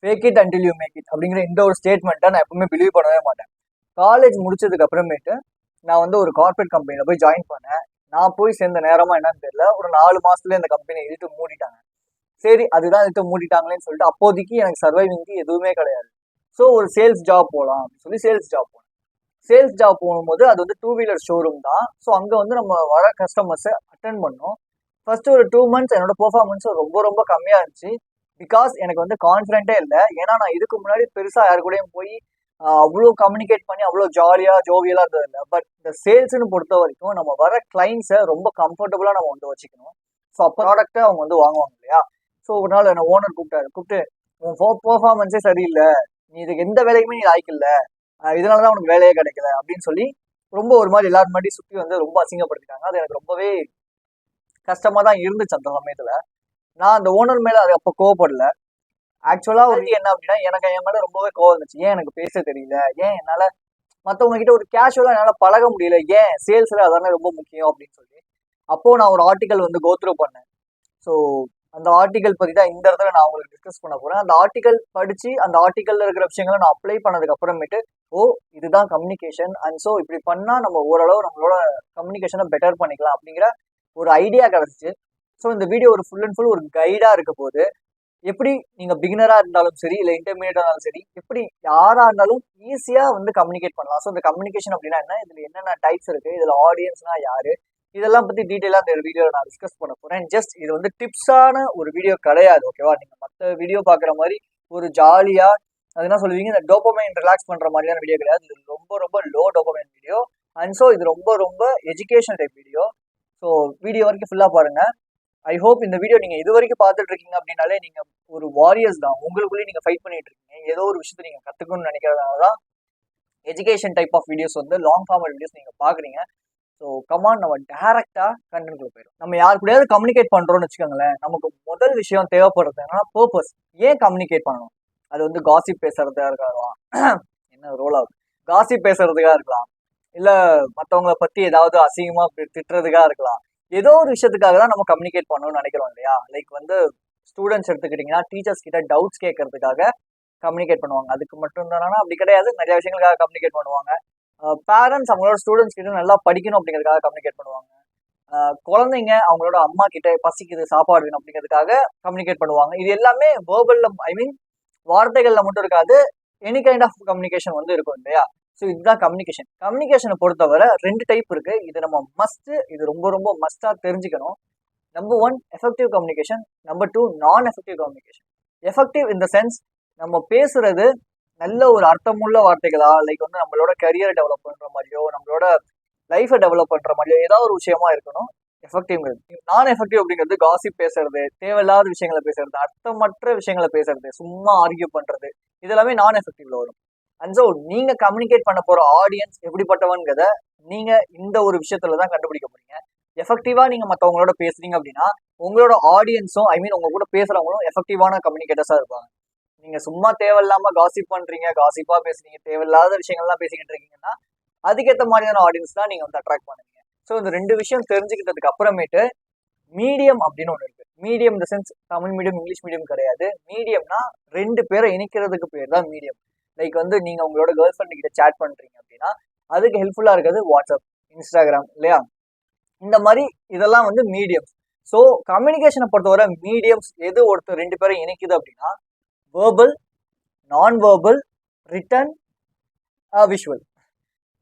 Fake it until you make it அப்படிங்கிற இந்த ஒரு ஸ்டேட்மெண்ட்டை நான் எப்பவுமே பிலீவ் பண்ணவே மாட்டேன். காலேஜ் முடிச்சதுக்கு அப்புறமேட்டு நான் வந்து ஒரு கார்பரேட் கம்பெனியில் போய் ஜாயின் பண்ணேன். நான் போய் சேர்ந்த நேரமா என்னன்னு தெரியல, ஒரு 4 மாசத்துல இந்த கம்பெனியை இழுத்து மூடிட்டாங்க. சரி, அதுதான் இழுத்து மூடிட்டாங்களேன்னு சொல்லிட்டு அப்போதைக்கு எனக்கு சர்வைவிங்க்கு எதுவுமே கிடையாது. ஸோ ஒரு சேல்ஸ் ஜாப் போகலாம் அப்படின்னு சொல்லி சேல்ஸ் ஜாப் போனேன். சேல்ஸ் ஜாப் போகும்போது அது வந்து 2 வீலர் ஷோரூம் தான். ஸோ அங்கே வந்து நம்ம வர கஸ்டமர்ஸை அட்டென்ட் பண்ணோம். ஃபர்ஸ்ட் ஒரு 2 மந்த்ஸ் என்னோட பெர்ஃபார்மன்ஸ் ரொம்ப ரொம்ப கம்மியாக இருந்துச்சு. பிகாஸ் எனக்கு வந்து கான்ஃபிடென்ட்டே இல்லை. ஏன்னா நான் இதுக்கு முன்னாடி பெருசாக யாரு கூடயும் போய் அவ்வளோ கம்யூனிகேட் பண்ணி அவ்வளோ ஜாலியாக ஜோவியலாக இருந்தது இல்லை. பட் இந்த சேல்ஸ்ன்னு பொறுத்த வரைக்கும் நம்ம வர கிளைண்ட்ஸை ரொம்ப கம்ஃபர்டபுளாக நம்ம வந்து வச்சுக்கணும். ஸோ அப்போ ப்ராடக்ட்டை அவங்க வந்து வாங்குவாங்க இல்லையா. ஸோ ஒரு நாள் என்ன ஓனர் கூப்பிட்டு உன் பெர்ஃபார்மன்ஸே சரியில்லை, நீ இதுக்கு எந்த வேலைக்குமே நீ லாய்க்கு இல்லை, இதனால தான் உனக்கு வேலையே கிடைக்கல அப்படின்னு சொல்லி ரொம்ப ஒரு மாதிரி எல்லாரும் முன்னாடி சுற்றி வந்து ரொம்ப அசிங்கப்படுத்திட்டாங்க. அது எனக்கு ரொம்பவே கஷ்டமாக தான் இருந்துச்சு அந்த சமயத்தில். நான் அந்த ஓனர் மேலே அது அப்போ கோவப்படல. ஆக்சுவலாக வந்து என்ன அப்படின்னா, எனக்கு என் மேலே ரொம்பவே கோவம் இருந்துச்சு. ஏன் எனக்கு பேச தெரியல, ஏன் என்னால் மற்றவங்க கிட்ட ஒரு கேஷுவலாக என்னால் பழக முடியல, ஏன் சேல்ஸில் அதானே ரொம்ப முக்கியம் அப்படின்னு சொல்லி அப்போது நான் ஒரு ஆர்டிக்கல் வந்து கோத்ரூ பண்ணேன். ஸோ அந்த ஆர்டிக்கல் பற்றி தான் இந்த இடத்துல நான் உங்களுக்கு டிஸ்கஸ் பண்ண போகிறேன். அந்த ஆர்டிக்கல் படித்து அந்த ஆர்டிக்கலில் இருக்கிற விஷயங்களை நான் அப்ளை பண்ணதுக்கு அப்புறமேட்டு இதுதான் கம்யூனிகேஷன், அண்ட் ஸோ இப்படி பண்ணால் நம்ம ஓரளவு நம்மளோட கம்யூனிகேஷனை பெட்டர் பண்ணிக்கலாம் அப்படிங்கிற ஒரு ஐடியா கிடச்சிச்சு. ஸோ இந்த வீடியோ ஒரு ஃபுல் அண்ட் ஃபுல் ஒரு கைடாக இருக்க போது, எப்படி நீங்கள் பிகினராக இருந்தாலும் சரி, இல்லை இன்டர்மீடியட்டாக இருந்தாலும் சரி, எப்படி யாராக இருந்தாலும் ஈஸியாக வந்து கம்யூனிகேட் பண்ணலாம். ஸோ இந்த கம்யூனிகேஷன் அப்படின்னா என்ன, இதில் என்னென்ன டைப்ஸ் இருக்குது, இதில் ஆடியன்ஸ்னா யார், இதெல்லாம் பற்றி டீட்டெயிலாக இந்த வீடியோவில் நான் டிஸ்கஸ் பண்ண போகிறேன். ஜஸ்ட் இது வந்து டிப்ஸான ஒரு வீடியோ கிடையாது, ஓகேவா. நீங்கள் மற்ற வீடியோ பார்க்குற மாதிரி ஒரு ஜாலியாக அது என்ன சொல்லுவீங்க, இந்த டோபமைன் ரிலாக்ஸ் பண்ணுற மாதிரியான வீடியோ கிடையாது. இது ரொம்ப ரொம்ப low dopamine video, and so இது ரொம்ப ரொம்ப education type video. So video வரைக்கும் ஃபுல்லாக பாருங்கள். ஐ ஹோப் இந்த வீடியோ நீங்கள் இது வரைக்கும் பார்த்துட்டு இருக்கீங்க அப்படின்னாலே நீங்கள் ஒரு வாரியர்ஸ் தான், உங்களுக்குள்ளேயே நீங்கள் ஃபைட் பண்ணிட்டு இருக்கீங்க. ஏதோ ஒரு விஷயத்தை நீங்கள் கற்றுக்கணும்னு நினைக்கிறதுனால தான் எஜுகேஷன் டைப் ஆஃப் வீடியோஸ் வந்து லாங் ஃபார்மல் வீடியோஸ் நீங்கள் பார்க்குறீங்க. ஸோ கமான், நம்ம டேரெக்டாக கண்டென்ட்குள்ள போயிடும். நம்ம யார் கூடயாவது கம்யூனிகேட் பண்ணுறோம்னு வச்சுக்கோங்களேன், நமக்கு முதல் விஷயம் தேவைப்படுறது என்னன்னா பர்பஸ். ஏன் கம்யூனிகேட் பண்ணணும்? அது வந்து காசிப் பேசுறதா இருக்கலாம், என்ன ரோல் ஆகுது, காசிப் பேசுறதுக்காக இருக்கலாம், இல்லை மற்றவங்களை பற்றி ஏதாவது அசிங்கமாக திட்டுறதுக்காக இருக்கலாம். ஏதோ ஒரு விஷயத்துக்காக தான் நம்ம கம்யூனிகேட் பண்ணணும்னு நினைக்கிறோம் இல்லையா. லைக் வந்து ஸ்டூடெண்ட்ஸ் எடுத்துக்கிட்டிங்கன்னா டீச்சர்ஸ் கிட்ட டவுட்ஸ் கேட்கறதுக்காக கம்யூனிகேட் பண்ணுவாங்க. அதுக்கு மட்டும் தானா? அப்படி கிடையாது, நிறைய விஷயங்களுக்காக கம்யூனிகேட் பண்ணுவாங்க. பேரண்ட்ஸ் அவங்களோட ஸ்டூடெண்ட்ஸ் கிட்ட நல்லா படிக்கணும் அப்படிங்கிறதுக்காக கம்யூனிகேட் பண்ணுவாங்க. குழந்தைங்க அவங்களோட அம்மா கிட்ட பசிக்குது, சாப்பாடு வேணும் அப்படிங்கிறதுக்காக கம்யூனிகேட் பண்ணுவாங்க. இது எல்லாமே வேர்பல்ல, ஐ மீன் வார்த்தைகள்ல மட்டும் இருக்காது, எனி கைண்ட் ஆஃப் கம்யூனிகேஷன் வந்து இருக்கும் இல்லையா. ஸோ இதுதான் கம்யூனிகேஷன். கம்யூனிகேஷனை பொறுத்தவரை 2 டைப் இருக்கு. இது நம்ம மஸ்ட், இது ரொம்ப ரொம்ப மஸ்டா தெரிஞ்சுக்கணும். நம்பர் 1 எஃபெக்டிவ் கம்யூனிகேஷன், நம்பர் 2 நான் effective communication. Effective in the sense, நம்ம பேசுறது நல்ல ஒரு அர்த்தமுள்ள வார்த்தைகளா, லைக் வந்து நம்மளோட கரியரை டெவலப் பண்ற மாதிரியோ, நம்மளோட லைஃபை டெவலப் பண்ற மாதிரியோ ஏதாவது ஒரு விஷயமா இருக்கணும் எஃபெக்டிவ்ங்கிறது. நான் எஃபெக்டிவ் அப்படிங்கிறது காசிப் பேசுறது, தேவையில்லாத விஷயங்களை பேசுறது, அர்த்தமற்ற விஷயங்களை பேசுறது, சும்மா ஆர்கியூ பண்றது, இதெல்லாமே நான் எஃபெக்டிவ்ல வரும். அண்ட் ஸோ நீங்க கம்யூனிகேட் பண்ண போற ஆடியன்ஸ் எப்படிப்பட்டவங்கிறத நீங்க இந்த ஒரு விஷயத்துல தான் கண்டுபிடிக்க போறீங்க. எஃபெக்டிவா நீங்க மற்றவங்களோட பேசுறீங்க அப்படின்னா உங்களோட ஆடியன்ஸும், ஐ மீன் உங்க கூட பேசுறவங்களும் எஃபெக்டிவான கம்யூனிகேட்டர்ஸா இருப்பாங்க. நீங்க சும்மா தேவையில்லாம காசிப் பண்றீங்க, காசிப்பா பேசுறீங்க, தேவையில்லாத விஷயங்கள்லாம் பேசிக்கிட்டு இருக்கீங்கன்னா அதுக்கேற்ற மாதிரியான ஆடியன்ஸ் தான் நீங்க வந்து அட்ராக்ட் பண்ணுவீங்க. ஸோ இந்த 2 விஷயம் தெரிஞ்சுக்கிட்டதுக்கு அப்புறமேட்டு மீடியம் அப்படின்னு ஒன்று இருக்கு. மீடியம் இந்த sense Tamil medium English medium கிடையாது. மீடியம்னா 2 பேரை இணைக்கிறதுக்கு பேர் தான் மீடியம். லைக் வந்து நீங்க உங்களோட கேர்ள் ஃப்ரெண்ட் கிட்ட சேட் பண்றீங்க அப்படின்னா அதுக்கு ஹெல்ப்ஃபுல்லா இருக்கிறது வாட்ஸ்அப், இன்ஸ்டாகிராம் இல்லையா. இந்த மாதிரி இதெல்லாம் வந்து மீடியம்ஸ். ஸோ கம்யூனிகேஷனை பொறுத்தவரை மீடியம்ஸ் எது ஒருத்தர் 2 பேரை இணைக்குது அப்படின்னா வேர்பல், நான் வேர்பல், ரிட்டன், விஷுவல்.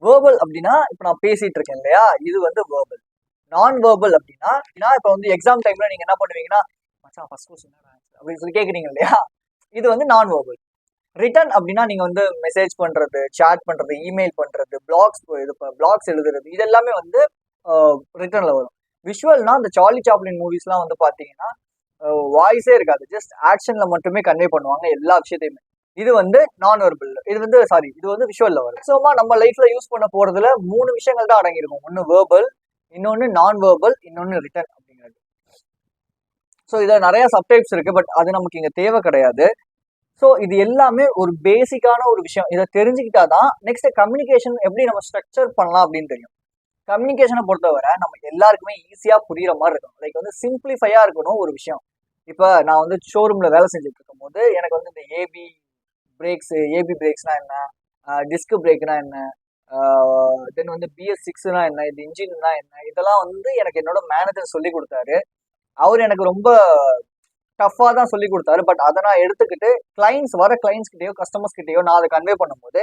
வேர்பல் அப்படின்னா இப்போ நான் பேசிட்டு இருக்கேன் இல்லையா, இது வந்து வேர்பல். நான் வேர்பல் அப்படின்னா இப்போ வந்து எக்ஸாம் டைம்ல நீங்க என்ன பண்ணுவீங்கன்னா மச்சான் ஃபர்ஸ்ட் கொஸ்டின் அப்படின்னு சொல்லி கேட்குறீங்க இல்லையா, இது வந்து நான் வேர்பல். ரிட்டன் அப்படின்னா நீங்க வந்து மெசேஜ் பண்றது, சேட் பண்றது, இமெயில் பண்றது, பிளாக்ஸ் எழுதுறது, இது எல்லாமே வந்து ரிட்டன்ல வரும். விஷுவல்னா இந்த சார்லி சாப்ளின் மூவிஸ்லாம் வந்து பாத்தீங்கன்னா வாய்ஸே இருக்காது, ஜஸ்ட் ஆக்ஷன்ல மட்டுமே கன்வே பண்ணுவாங்க எல்லா விஷயத்தையுமே. இது வந்து நான் வெர்பல், இது வந்து விஷுவல்ல வரும். ஸோமா நம்ம லைஃப்ல யூஸ் பண்ண போறதுல 3 விஷயங்கள் தான் அடங்கியிருக்கும். ஒன்று வேர்பல், இன்னொன்று நான் வேர்பல், இன்னொன்று ரிட்டன் அப்படிங்கிறது. ஸோ இதில் நிறைய சப்டைப்ஸ் இருக்கு, பட் அது நமக்கு இங்க தேவை கிடையாது. ஸோ இது எல்லாமே ஒரு பேசிக்கான ஒரு விஷயம். இதை தெரிஞ்சுக்கிட்டா தான் நெக்ஸ்ட் கம்யூனிகேஷன் எப்படி நம்ம ஸ்ட்ரக்சர் பண்ணலாம் அப்படின்னு தெரியும். கம்யூனிகேஷனை பொறுத்தவரை நம்ம எல்லாருக்குமே ஈஸியாக புரியுற மாதிரி இருக்கணும். லைக் வந்து சிம்பிளிஃபையாக இருக்கணும் ஒரு விஷயம். இப்போ நான் வந்து ஷோரூம்ல வேலை செஞ்சுட்டு இருக்கும் போது எனக்கு வந்து இந்த ஏபி பிரேக்ஸ்னா என்ன, டிஸ்க் பிரேக்னா என்ன, தென் வந்து BS6னா என்ன, இது இன்ஜின்னா என்ன, இதெல்லாம் வந்து எனக்கு என்னோட மேனேஜர் சொல்லி கொடுத்தாரு. அவர் எனக்கு ரொம்ப டஃப்பாக தான் சொல்லி கொடுத்தாரு. பட் அதை நான் எடுத்துக்கிட்டு கிளைண்ட்ஸ் கிட்டேயோ கஸ்டமர்ஸ் கிட்டேயோ நான் அதை கன்வே பண்ணும்போது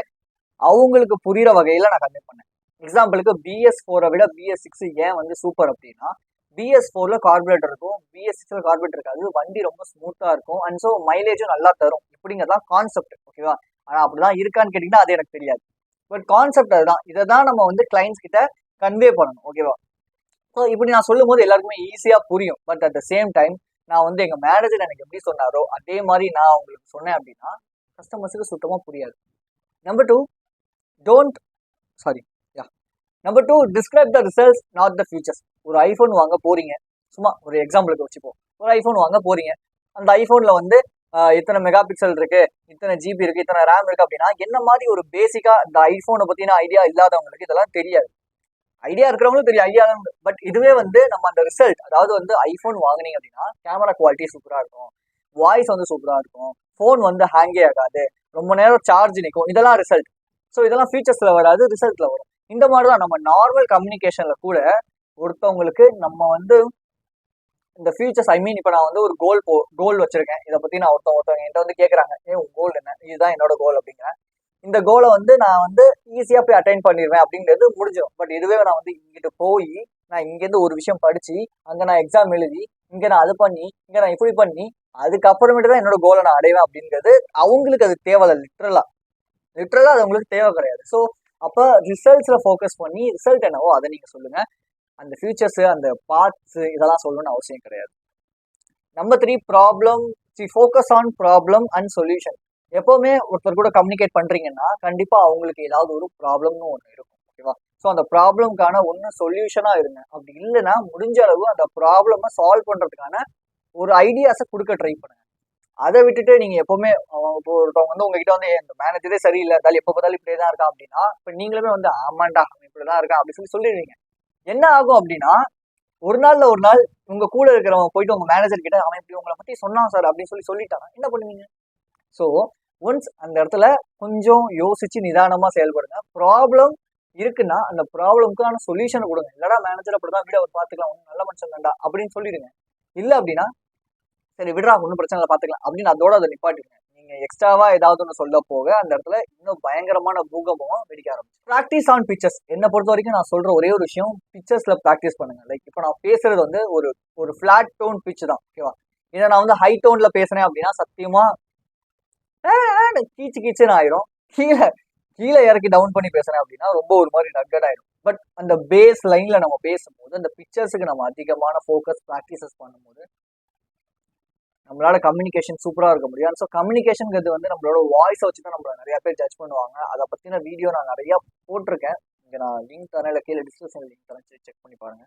அவங்களுக்கு புரியுற வகையில நான் கன்வே பண்ணேன். எக்ஸாம்பிளுக்கு BS4 விட BS6 ஏன் வந்து சூப்பர் அப்படின்னா, BS4ல கார்பரேட்டர் இருக்கும், BS6ல கார்பரேட்டர் இருக்காது. வண்டி ரொம்ப ஸ்மூத்தா இருக்கும் அண்ட் ஸோ மைலேஜும் நல்லா தரும். இப்படிங்கிறதான் கான்செப்ட். ஓகேவா? ஆனா அப்படிதான் இருக்கான்னு கேட்டீங்கன்னா அது எனக்கு தெரியாது. பட் கான்செப்ட் அதுதான். இதை தான் நம்ம வந்து கிளைண்ட்ஸ் கிட்ட கன்வே பண்ணணும். ஓகேவா? ஸோ இப்படி நான் சொல்லும் போது எல்லாருக்குமே ஈஸியா புரியும். But at the same time நான் வந்து எங்க மேனேஜர் எனக்கு எப்படி சொன்னாரோ அதே மாதிரி நான் உங்களுக்கு சொன்னேன் அப்படின்னா கஸ்டமர்ஸுக்கு சுத்தமா புரியாது. நம்பர் டூ டோன்ட் சாரி யா number two describe the results not the futures. ஒரு ஐஃபோன் வாங்க போறீங்க, சும்மா ஒரு எக்ஸாம்பிளுக்கு வச்சுப்போம். ஒரு ஐஃபோன் வாங்க போறீங்க, அந்த ஐஃபோன்ல வந்து இத்தனை மெகா பிக்சல் இருக்கு, இத்தனை ஜிபி இருக்கு, இத்தனை ரேம் இருக்கு அப்படின்னா என்ன மாதிரி ஒரு பேசிக்கா இந்த ஐஃபோனை பத்தின ஐடியா இல்லாதவங்களுக்கு இதெல்லாம் தெரியாது. ஐடியா இருக்கிறவங்களும் தெரியும் ஐடியா. பட் இதுவே வந்து நம்ம அந்த ரிசல்ட், அதாவது வந்து ஐஃபோன் வாங்கினீங்க அப்படின்னா கேமரா குவாலிட்டி சூப்பரா இருக்கும், வாய்ஸ் வந்து சூப்பரா இருக்கும், ஃபோன் வந்து ஹேங்கே ஆகாது, ரொம்ப நேரம் சார்ஜ் நிற்கும், இதெல்லாம் ரிசல்ட். ஸோ இதெல்லாம் ஃபீச்சர்ஸ்ல வராது, ரிசல்ட்ல வரும். இந்த மாதிரி தான் நம்ம நார்மல் கம்யூனிகேஷன்ல கூட ஒருத்தவங்களுக்கு நம்ம வந்து இந்த ஃபீச்சர்ஸ் இப்போ நான் வந்து ஒரு கோல் வச்சிருக்கேன், இதை பத்தி நான் ஒருத்தவங்க என்கிட்ட வந்து கேட்கறாங்க, உங்க கோல் என்ன, இதுதான் என்னோட கோல் அப்படிங்கிறேன். இந்த கோலை வந்து நான் வந்து ஈஸியா போய் அட்டைன் பண்ணிடுவேன் அப்படிங்கிறது முடிஞ்சிடும். பட் இதுவே நான் வந்து இங்கிட்டு போய் நான் இங்கேருந்து ஒரு விஷயம் படிச்சு அங்க நான் எக்ஸாம் எழுதி இங்க நான் அது பண்ணி இங்க நான் இப்படி பண்ணி அதுக்கப்புறமேட்டு தான் என்னோட கோலை நான் அடைவேன் அப்படிங்கிறது அவங்களுக்கு அது தேவையில்லை. லிட்ரலா அது உங்களுக்கு தேவை கிடையாது. ஸோ அப்ப ரிசல்ட்ஸ்ல ஃபோக்கஸ் பண்ணி ரிசல்ட் என்னவோ அதை நீங்க சொல்லுங்க. அந்த ஃபியூச்சர்ஸ் அந்த பார்ட்ஸ் இதெல்லாம் சொல்லணும்னு அவசியம் கிடையாது. Number 3 problem focus on problem and solution. எப்பவுமே ஒருத்தர் கூட கம்யூனிகேட் பண்றீங்கன்னா கண்டிப்பா அவங்களுக்கு ஏதாவது ஒரு ப்ராப்ளம்னு ஒன்று இருக்கும். ஓகேவா? ஸோ அந்த ப்ராப்ளம்கான ஒன்று சொல்யூஷனா இருங்க. அப்படி இல்லைன்னா முடிஞ்ச அளவு அந்த ப்ராப்ளமை சால்வ் பண்றதுக்கான ஒரு ஐடியாஸை கொடுக்க ட்ரை பண்ணுங்க. அதை விட்டுட்டு நீங்க எப்பவுமே இப்போ ஒருத்தவங்க வந்து உங்ககிட்ட வந்து இந்த மேனேஜரே சரியில்லை, இருந்தாலும் எப்போ பார்த்தாலும் இப்படியே தான் இருக்கா அப்படின்னா இப்போ நீங்களுமே வந்து ஆமாண்டா இப்படிதான் இருக்கா அப்படின்னு சொல்லிடுவீங்க. என்ன ஆகும் அப்படின்னா ஒரு நாள் உங்க கூட இருக்கிறவங்க போயிட்டு உங்க மேனேஜர் கிட்ட அவன் இப்படி உங்களை பத்தி சொன்னான் சார் அப்படின்னு சொல்லிட்டாங்க, என்ன பண்ணுவீங்க? ஸோ ஒன்ஸ் அந்த இடத்துல கொஞ்சம் யோசிச்சு நிதானமா செயல்படுங்க. ப்ராப்ளம் இருக்குன்னா அந்த ப்ராப்ளம்க்கான சொல்யூஷன் கொடுங்க. இல்லடா மேனேஜர் அப்படிதான் வீட அவர் பார்த்துக்கலாம், ஒன்றும் நல்ல மனுஷன் தான்டா அப்படின்னு சொல்லிடுங்க. இல்லை அப்படின்னா சரி விடுறா ஒன்றும் பிரச்சனை இல்லை பார்த்துக்கலாம் அப்படின்னு அதோட அதை நிப்பாட்டிடுங்க. நீங்க எக்ஸ்ட்ராவா ஏதாவது ஒன்று சொல்ல போக அந்த இடத்துல இன்னும் பயங்கரமான பூகம்பம் வெடிக்க ஆரம்பிச்சு. Practice on pictures. என்னை பொறுத்த வரைக்கும் நான் சொல்ற ஒரே ஒரு விஷயம், பிக்சர்ஸ்ல ப்ராக்டிஸ் பண்ணுங்க. லைக் இப்போ நான் பேசுறது வந்து ஒரு ஃபிளாட் டோன் பிச் தான். ஓகேவா? இதை நான் வந்து ஹை டோன்ல பேசுறேன் அப்படின்னா சத்தியமா கீச்சுன்னு ஆயிரும். கீழே இறக்கி டவுன் பண்ணி பேசுறேன் அப்படின்னா ரொம்ப ஒரு மாதிரி ரக்கட் ஆயிடும். பட் அந்த பேஸ் லைன்ல நம்ம பேசும்போது அந்த பிக்சர்ஸுக்கு நம்ம அதிகமான ஃபோக்கஸ் ப்ராக்டிசஸ் பண்ணும்போது நம்மளால கம்யூனிகேஷன் சூப்பரா இருக்க முடியும். ஸோ கம்யூனிகேஷனுங்கிறது வந்து நம்மளோட வாய்ஸை வச்சு தான் நம்மள நிறைய பேர் ஜட்ஜ் பண்ணுவாங்க. அதை பத்தின வீடியோ நான் நிறைய போட்டிருக்கேன். இங்க நான் லிங்க் தரேன், இல்லை கீழே டிஸ்கிரிப்ஷன் லிங்க் தரேன், செக் பண்ணி பாருங்க.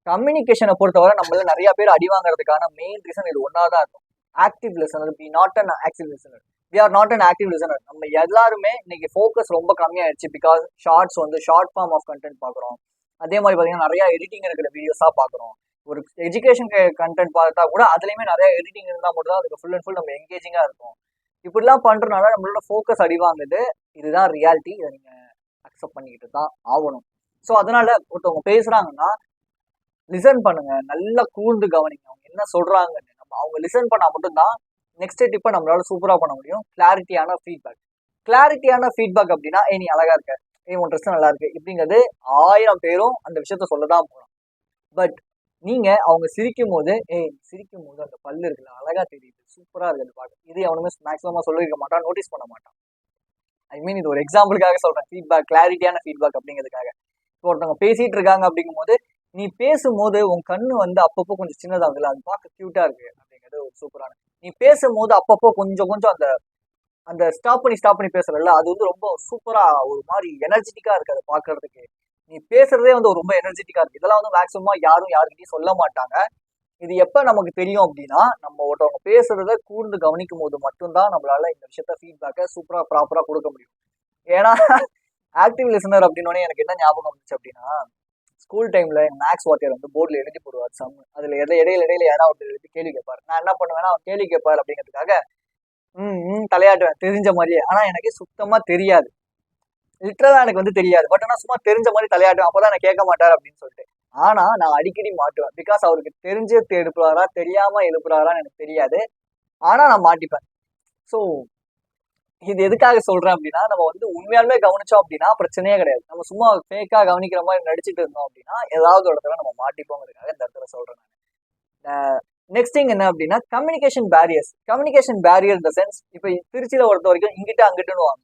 கம்யூனிகேஷனை பொறுத்தவரை நம்மள நிறைய பேர் அடி வாங்குறதுக்கான மெயின் ரீசன் இது ஒன்னா தான் இருக்கும். Active listener, we not an active listener, we are not an active listener. நம்ம எல்லாருமே இன்னைக்கு ஃபோக்கஸ் ரொம்ப கம்மியாயிடுச்சு. பிகாஸ் ஷார்ட்ஸ் வந்து ஷார்ட் ஃபார்ம் ஆஃப் கண்டென்ட் பார்க்குறோம். அதே மாதிரி பார்த்தீங்கன்னா நிறைய எடிட்டிங் இருக்கிற வீடியோஸாக பார்க்குறோம். ஒரு எஜுகேஷன் கண்டென்ட் பார்த்தா கூட அதுலேயுமே நிறைய எடிட்டிங் இருந்தால் மட்டும் தான் அதுக்கு ஃபுல் அண்ட் ஃபுல் நம்ம எங்கேஜிங்காக இருக்கும். இப்படிலாம் பண்ணுறதுனால நம்மளோட ஃபோக்கஸ் அடி வாங்குது. இதுதான் ரியாலிட்டி. இதை நீங்கள் அக்செப்ட் பண்ணிக்கிட்டு தான் ஆகணும். ஸோ அதனால ஒருத்தவங்க பேசுகிறாங்கன்னா லிசன் பண்ணுங்க, நல்லா கூர்ந்து கவனிங்க அவங்க என்ன சொல்றாங்கன்னு. நம்ம அவங்க லிசன் பண்ணா மட்டும்தான் நெக்ஸ்ட் டிப்பை நம்மளால சூப்பரா பண்ண முடியும். கிளாரிட்டியான ஃபீட்பேக் அப்படின்னா நீ அழகா இருக்க, உன் ட்ரெஸ் நல்லா இருக்கு இப்படிங்கிறது 1000 பேரும் அந்த விஷயத்த சொல்லதான் போறோம். பட் நீங்க அவங்க சிரிக்கும் போது சிரிக்கும் போது அந்த பல்லு இருக்குல்ல அழகா தெரியுது, சூப்பரா இருக்குது பார்க்க, இது அவனுமே மேக்ஸிமமா சொல்லிருக்க மாட்டான், நோட்டீஸ் பண்ண மாட்டான். இது ஒரு எக்ஸாம்பிளுக்காக சொல்றேன். ஃபீட்பேக், கிளாரிட்டியான ஃபீட்பேக் அப்படிங்கிறதுக்காக. இப்போ ஒருத்தவங்க பேசிட்டு இருக்காங்க அப்படிங்கும் போது நீ பேசும்போது உன் கண்ணு வந்து அப்பப்போ கொஞ்சம் சின்னதாகுதுல, அது பார்க்க கியூட்டா இருக்கு அப்படிங்கிறது ஒரு சூப்பரான. நீ பேசும்போது அப்பப்போ கொஞ்சம் அந்த அந்த ஸ்டாப் பண்ணி பேசுறல, அது வந்து ரொம்ப சூப்பரா ஒரு மாதிரி எனர்ஜெட்டிக்கா இருக்கு அதை பாக்குறதுக்கு. நீ பேசுறதே வந்து ரொம்ப எனர்ஜெட்டிக்கா இருக்கு. இதெல்லாம் வந்து மேக்ஸிமம் யாருக்கிட்டையும் சொல்ல மாட்டாங்க. இது எப்ப நமக்கு தெரியும் அப்படின்னா நம்ம ஒருத்தவங்க பேசுறத கூர்ந்து கவனிக்கும் போது மட்டும்தான் நம்மளால இந்த விஷயத்த ஃபீட்பேக்கை சூப்பரா ப்ராப்பரா கொடுக்க முடியும். ஏன்னா ஆக்டிவ் லிசனர் அப்படின்னோடனே எனக்கு என்ன ஞாபகம் வந்துச்சு அப்படின்னா, ஸ்கூல் டைம்ல எங்க மேக்ஸ் வாத்தியார் வந்து போர்டில் எழுதி போடுவார் சம். அதுல இடையில யாராவது ஒருத்தர் எழுதி கேள்வி கேட்பாரு. நான் என்ன பண்ணுவேன்னா அவர் கேள்வி கேட்பாரு அப்படிங்கிறதுக்காக தலையாட்டுவேன் தெரிஞ்ச மாதிரியே. ஆனா எனக்கு சுத்தமா தெரியாது, லிட்டரலா எனக்கு வந்து தெரியாது. பட் ஆனா சும்மா தெரிஞ்ச மாதிரி தலையாட்டுவேன். அப்பதான் நான் கேட்க மாட்டார் அப்படின்னு சொல்லிட்டு. ஆனா நான் அடிக்கடி மாட்டுவேன். பிகாஸ் அவருக்கு தெரிஞ்சு எழுப்புறாரா தெரியாம எழுப்புறாரான்னு எனக்கு தெரியாது. ஆனா நான் மாட்டிப்பேன். ஸோ இது எதுக்காக சொல்றேன் அப்படின்னா, நம்ம வந்து உண்மையாலுமே கவனிச்சோம் அப்படின்னா பிரச்சனையே கிடையாது. நம்ம சும்மா ஃபேக்கா கவனிக்கிற மாதிரி நடிச்சுட்டு இருந்தோம் அப்படின்னா ஏதாவது ஒரு இடத்துல நம்ம மாட்டிப்போங்கிறதுக்காக இந்த இடத்துல சொல்றேன். நெக்ஸ்ட் திங் என்ன அப்படின்னா கம்யூனிகேஷன் பேரியர்ஸ். கம்யூனிகேஷன் பேரியர் இந்த சென்ஸ், இப்போ திருச்சியில பொறுத்த வரைக்கும் இங்கிட்ட அங்கிட்டுன்னு வாங்க.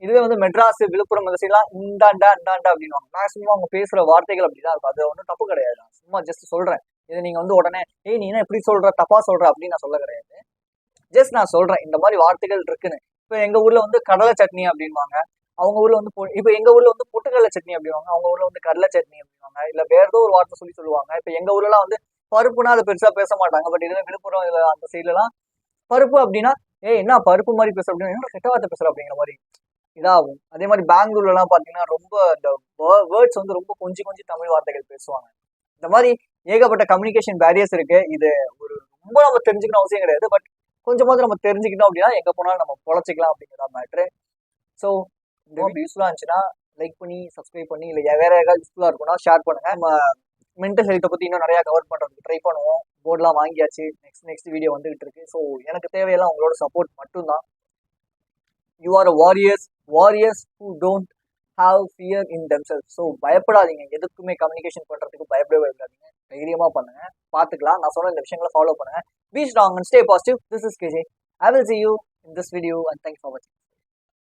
இதுவே வந்து மெட்ராஸ், விழுப்புரம் இந்த சைட்லாம் இந்தாண்டா இந்தாண்டா அப்படின்னு வாங்க. மேக்ஸிமம் அவங்க பேசுற வார்த்தைகள் அப்படிதான் இருக்கும். அது ஒன்றும் தப்பு கிடையாது. நான் சும்மா ஜஸ்ட் சொல்றேன். இதை நீங்க வந்து உடனே நீ என்ன எப்படி சொல்ற, தப்பா சொல்ற அப்படின்னு நான் சொல்ல கிடையாது. ஜஸ்ட் நான் சொல்றேன் இந்த மாதிரி வார்த்தைகள் இருக்குன்னு. இப்போ எங்க ஊர்ல வந்து கடலை சட்னி அப்படின்வாங்க. அவங்க ஊர்ல வந்து இப்போ எங்க ஊர்ல வந்து பொட்டுக்கடலை சட்னி அப்படிவாங்க. அவங்க ஊர்ல வந்து கடலை சட்னி அப்படிவாங்க. இல்ல வேற ஏதோ ஒரு வார்த்தை சொல்லுவாங்க. இப்போ எங்க ஊர்லாம் வந்து பருப்புனா அதை பெருசா பேச மாட்டாங்க. பட் இதுவே விழுப்புரம் இதுல அந்த சைட்ல எல்லாம் பருப்பு அப்படின்னா என்ன பருப்பு மாதிரி பேசுற அப்படின்னா கெட்ட வார்த்தை பேசுற அப்படிங்கிற மாதிரி இதாகும். அதே மாதிரி பெங்களூர்ல எல்லாம் பாத்தீங்கன்னா ரொம்ப இந்த வேர்ட்ஸ் வந்து ரொம்ப கொஞ்சம் தமிழ் வார்த்தைகள் பேசுவாங்க. இந்த மாதிரி ஏகப்பட்ட கம்யூனிகேஷன் பேரியர்ஸ் இருக்கு. இது ஒரு ரொம்ப நம்ம தெரிஞ்சுக்கணும் அவசியம் கிடையாது. பட் கொஞ்சமாவது நம்ம தெரிஞ்சுக்கிட்டோம் அப்படின்னா எங்க போனாலும் நம்ம பொழைச்சிக்கலாம் அப்படிங்கிறதா மேட்ரு. ஸோ இந்த வீடியோ யூஸ்ஃபுல்லா இருந்துச்சுன்னா லைக் பண்ணி சப்ஸ்கிரைப் பண்ணி இல்லை வேற ஏதாவது யூஸ்ஃபுல்லா இருக்கும்னா ஷேர் பண்ணுங்க. நம்ம மென்டல் ஹெல்த்தை பத்தி இன்னும் நிறைய கவர் பண்றதுக்கு ட்ரை பண்ணுவோம். போர்ட்லாம் வாங்கியாச்சு. நெக்ஸ்ட் வீடியோ வந்துகிட்டு இருக்கு. ஸோ எனக்கு தேவையெல்லாம் உங்களோட சப்போர்ட் மட்டும்தான். You are a warriors who don't have fear in themselves. So பயப்படாதீங்க. எதுக்குமே கம்யூனிகேஷன் பண்றதுக்கு பயப்படாதீங்க. தைரியமா பண்ணுங்க. பார்த்துக்கலாம். நான் சொன்ன இந்த விஷயங்களை ஃபாலோ பண்ணுங்க. Be strong and stay positive. This is KJ. I will see you in this video and thanks for watching.